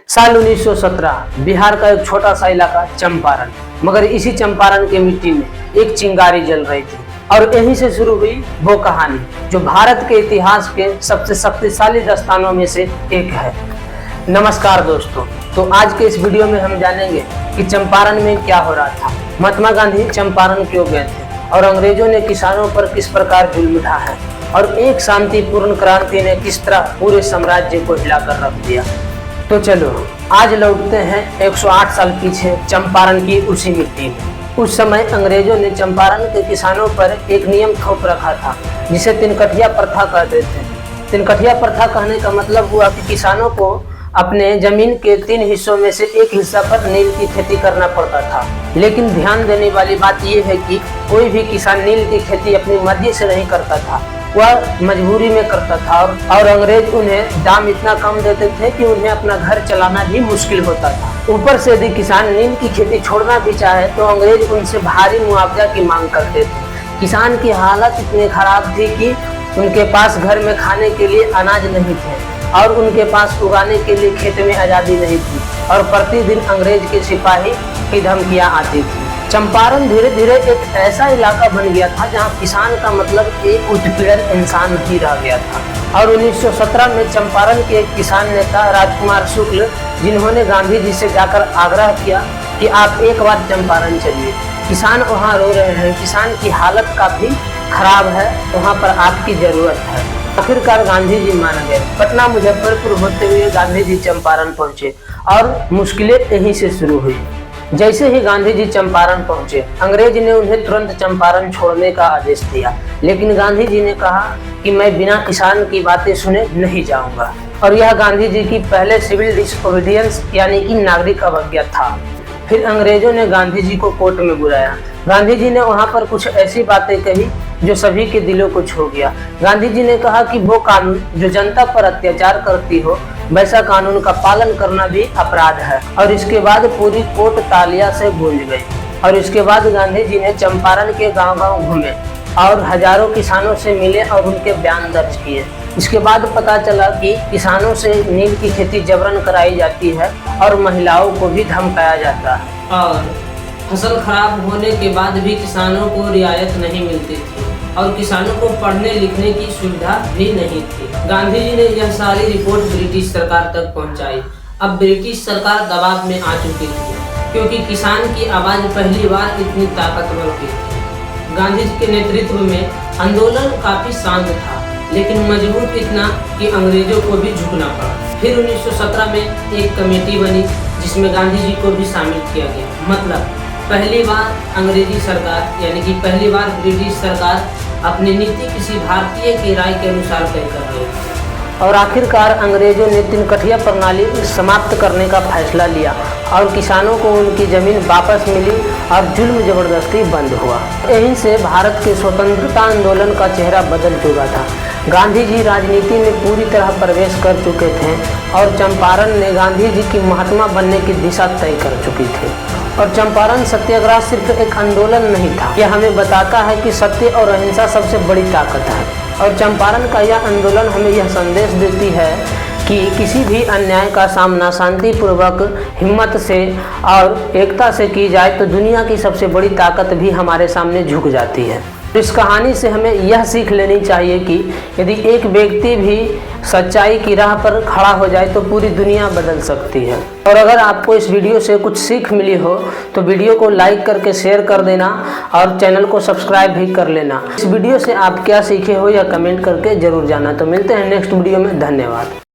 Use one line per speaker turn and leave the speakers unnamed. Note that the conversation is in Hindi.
साल 1917 बिहार का एक छोटा सा इलाका चंपारण, मगर इसी चंपारण की मिट्टी में एक चिंगारी जल रही थी और यहीं से शुरू हुई वो कहानी जो भारत के इतिहास के सबसे शक्तिशाली दास्तानों में से एक है। नमस्कार दोस्तों, तो आज के इस वीडियो में हम जानेंगे कि चंपारण में क्या हो रहा था, महात्मा गांधी चंपारण क्यों गए थे और अंग्रेजों ने किसानों पर किस प्रकार जुल्म ढा है और एक शांतिपूर्ण क्रांति ने किस तरह पूरे साम्राज्य को हिलाकर रख दिया। तो चलो आज लौटते हैं 108 साल पीछे चंपारण की उसी मिट्टी में। उस समय अंग्रेजों ने चंपारण के किसानों पर एक नियम थोप रखा था जिसे तिनकठिया प्रथा कहते थे। तिनकठिया प्रथा कहने का मतलब हुआ कि किसानों को अपने जमीन के 3 हिस्सों में से एक हिस्सा पर नील की खेती करना पड़ता था। लेकिन ध्यान देने वाली बात यह है कि कोई भी किसान नील की खेती अपनी मर्जी से नहीं करता था, वह मजबूरी में करता था और अंग्रेज उन्हें दाम इतना कम देते थे कि उन्हें अपना घर चलाना भी मुश्किल होता था। ऊपर से यदि किसान नील की खेती छोड़ना भी चाहे तो अंग्रेज उनसे भारी मुआवजा की मांग करते थे। किसान की हालत इतनी खराब थी कि उनके पास घर में खाने के लिए अनाज नहीं थे और उनके पास उगाने के लिए खेत में आज़ादी नहीं थी और प्रतिदिन अंग्रेज के सिपाही की धमकियाँ आती थी। चंपारण धीरे धीरे एक ऐसा इलाका बन गया था जहां किसान का मतलब एक उत्पीड़न इंसान ही रह गया था। और 1917 में चंपारण के एक किसान नेता राजकुमार शुक्ल, जिन्होंने गांधी जी से जाकर आग्रह किया कि आप एक बार चंपारण चलिए, किसान वहां रो रहे हैं, किसान की हालत काफ़ी खराब है, वहाँ पर आपकी ज़रूरत है। आखिरकार गांधी जी मान गए। पटना मुजफ्फरपुर होते हुए गांधी जी चंपारण पहुँचे और मुश्किलें यहीं से शुरू हुई। जैसे ही गांधी जी चंपारण पहुंचे, अंग्रेज ने उन्हें तुरंत चंपारण छोड़ने का आदेश दिया, लेकिन गांधी जी ने कहा कि मैं बिना किसान की बातें सुने नहीं जाऊंगा। और यह गांधी जी की पहले सिविल डिसओबीडियंस यानी कि नागरिक अवज्ञा था। फिर अंग्रेजों ने गांधी जी को कोर्ट में बुलाया। गांधी जी ने वहां पर कुछ ऐसी बातें कही जो सभी के दिलों को छू गया। गांधी जी ने कहा कि वो कानून जो जनता पर अत्याचार करती हो, वैसा कानून का पालन करना भी अपराध है। और इसके बाद पूरी कोर्ट तालियां से गूंज गई। और इसके बाद गांधी जी ने चंपारण के गांव-गांव घूमे और हजारों किसानों से मिले और उनके बयान दर्ज किए। इसके बाद पता चला कि किसानों से नील की खेती जबरन कराई जाती है और महिलाओं को भी धमकाया जाता है और फसल खराब होने के बाद भी किसानों को रियायत नहीं मिलती थी और किसानों को पढ़ने लिखने की सुविधा भी नहीं थी। गांधी जी ने यह सारी रिपोर्ट ब्रिटिश सरकार तक पहुंचाई। अब ब्रिटिश सरकार दबाव में आ चुकी थी क्योंकि किसान की आवाज़ पहली बार इतनी ताकतवर हुई थी। गांधी जी के नेतृत्व में आंदोलन काफ़ी शांत था, लेकिन मजबूत इतना कि अंग्रेजों को भी झुकना पड़ा। फिर 1917 में एक कमेटी बनी जिसमें गांधी जी को भी शामिल किया गया। मतलब पहली बार अंग्रेजी सरकार यानी कि पहली बार ब्रिटिश सरकार अपनी नीति किसी भारतीय की राय के अनुसार तय कर रही है। और आखिरकार अंग्रेजों ने तिनकठिया प्रणाली समाप्त करने का फैसला लिया और किसानों को उनकी ज़मीन वापस मिली और जुल्म जबरदस्ती बंद हुआ। यहीं से भारत के स्वतंत्रता आंदोलन का चेहरा बदल चुका था। गांधी जी राजनीति में पूरी तरह प्रवेश कर चुके थे और चंपारण ने गांधी जी की महात्मा बनने की दिशा तय कर चुकी थी। और चंपारण सत्याग्रह सिर्फ एक आंदोलन नहीं था, यह हमें बताता है कि सत्य और अहिंसा सबसे बड़ी ताकत है। और चंपारण का यह आंदोलन हमें यह संदेश देती है कि किसी भी अन्याय का सामना शांतिपूर्वक, हिम्मत से और एकता से की जाए तो दुनिया की सबसे बड़ी ताकत भी हमारे सामने झुक जाती है। इस कहानी से हमें यह सीख लेनी चाहिए कि यदि एक व्यक्ति भी सच्चाई की राह पर खड़ा हो जाए तो पूरी दुनिया बदल सकती है। और अगर आपको इस वीडियो से कुछ सीख मिली हो तो वीडियो को लाइक करके शेयर कर देना और चैनल को सब्सक्राइब भी कर लेना। इस वीडियो से आप क्या सीखे हो या कमेंट करके जरूर जाना। तो मिलते हैं नेक्स्ट वीडियो में। धन्यवाद।